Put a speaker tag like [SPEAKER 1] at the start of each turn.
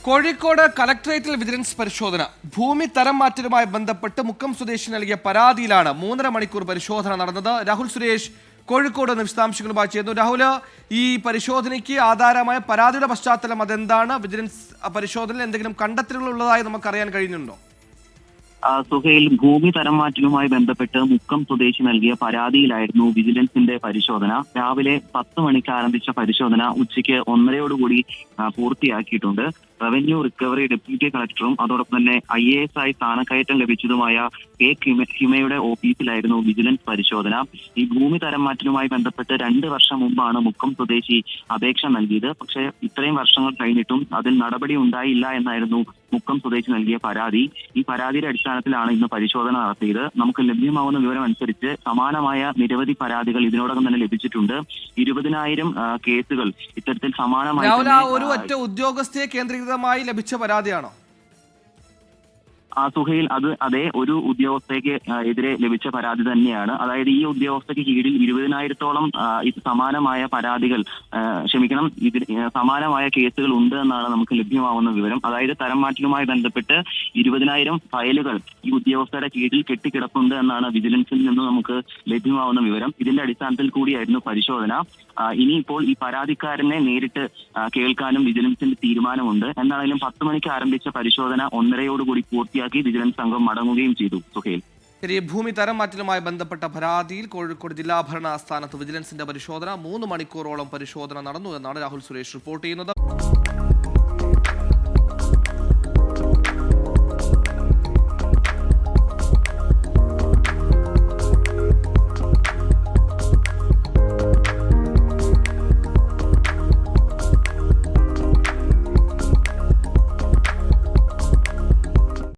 [SPEAKER 1] കോഴിക്കോട് കലക്ടറേറ്റിൽ വിജിലൻസ് പരിശോധന. ഭൂമി തരം മാറ്റലുമായി ബന്ധപ്പെട്ട് മുക്കം സ്വദേശി നൽകിയ പരാതിയിലാണ് 3.5 മണിക്കൂർ പരിശോധന നടന്നത്. രാഹുൽ സുരേഷ് കോഴിക്കോട് നിന്ന് വിശദാംശങ്ങളുമായി ചേർന്നു. രാഹുൽ, ഈ പരിശോധനയ്ക്ക് ആധാരമായ പരാതിയുടെ പശ്ചാത്തലം അതെന്താണ്? വിജിലൻസ് പരിശോധനയിൽ എന്തെങ്കിലും കണ്ടെത്തലുകൾ ഉള്ളതായി നമുക്കറിയാൻ കഴിയുന്നുണ്ടോ?
[SPEAKER 2] സുഹൈൽ, ഭൂമി തരം മാറ്റലുമായി ബന്ധപ്പെട്ട് മുക്കം സ്വദേശി നൽകിയ പരാതിയിലായിരുന്നു വിജിലൻസിന്റെ പരിശോധന. രാവിലെ 10 മണിക്ക് ആരംഭിച്ച പരിശോധന ഉച്ചയ്ക്ക് 1:30 പൂർത്തിയാക്കിയിട്ടുണ്ട്. റവന്യൂ റിക്കവറി ഡെപ്യൂട്ടി കളക്ടറും അതോടൊപ്പം തന്നെ IAS ആയി സ്ഥാനക്കയറ്റം ലഭിച്ചതുമായ കെ ഹിമയുടെ ഓഫീസിലായിരുന്നു വിജിലൻസ് പരിശോധന. ഈ ഭൂമി തരം മാറ്റലുമായി ബന്ധപ്പെട്ട് 2 വർഷം മുമ്പാണ് മുക്കം സ്വദേശി അപേക്ഷ നൽകിയത്. പക്ഷേ ഇത്രയും വർഷങ്ങൾ കഴിഞ്ഞിട്ടും അതിൽ നടപടി ഉണ്ടായില്ല എന്നായിരുന്നു മുക്കം സ്വദേശി നൽകിയ പരാതി. ഈ പരാതിയുടെ അടിസ്ഥാനത്തിലാണ് ഇന്ന് പരിശോധന നടത്തിയത്. നമുക്ക് ലഭ്യമാവുന്ന വിവരം അനുസരിച്ച് സമാനമായ നിരവധി പരാതികൾ ഇതിനോടകം തന്നെ ലഭിച്ചിട്ടുണ്ട്. 20,000 കേസുകൾ ഇത്തരത്തിൽ സമാനമായി
[SPEAKER 1] ഒരു ഒറ്റ ഉദ്യോഗസ്ഥയെ കേന്ദ്രീകൃതമായി ലഭിച്ച പരാതിയാണോ?
[SPEAKER 2] സുഹൈൽ, അതെ, ഒരു ഉദ്യോഗസ്ഥയ്ക്ക് എതിരെ ലഭിച്ച പരാതി തന്നെയാണ്. അതായത് ഈ ഉദ്യോഗസ്ഥയ്ക്ക് കീഴിൽ 20,000-ഓളം ഇത് സമാനമായ പരാതികൾ സമാനമായ കേസുകൾ ഉണ്ട് എന്നാണ് നമുക്ക് ലഭ്യമാവുന്ന വിവരം. അതായത് തരം മാറ്റലുമായി ബന്ധപ്പെട്ട് 20,000 ഫയലുകൾ ഈ ഉദ്യോഗസ്ഥരുടെ കീഴിൽ കെട്ടിക്കിടപ്പുണ്ട് എന്നാണ് വിജിലൻസിൽ നിന്ന് നമുക്ക് ലഭ്യമാവുന്ന വിവരം. ഇതിന്റെ അടിസ്ഥാനത്തിൽ കൂടിയായിരുന്നു പരിശോധന. ഇനിയിപ്പോൾ ഈ പരാതിക്കാരനെ നേരിട്ട് കേൾക്കാനും വിജിലൻസിന്റെ തീരുമാനമുണ്ട്. എന്നാണെങ്കിലും 10 മണിക്ക് ആരംഭിച്ച പരിശോധന 1:30 പൂർത്തിയാക്കി വിജിലൻസ് സംഘം മടങ്ങുകയും ചെയ്തു. സുഹൈൽ,
[SPEAKER 1] ഭൂമി തരം മാറ്റലുമായി ബന്ധപ്പെട്ട പരാതിയിൽ കോഴിക്കോട് ജില്ലാ ഭരണ ആസ്ഥാനത്ത് വിജിലൻസിന്റെ പരിശോധന 3 മണിക്കൂറോളം പരിശോധന നടന്നു എന്നാണ് രാഹുൽ സുരേഷ് റിപ്പോർട്ട് ചെയ്യുന്നത്.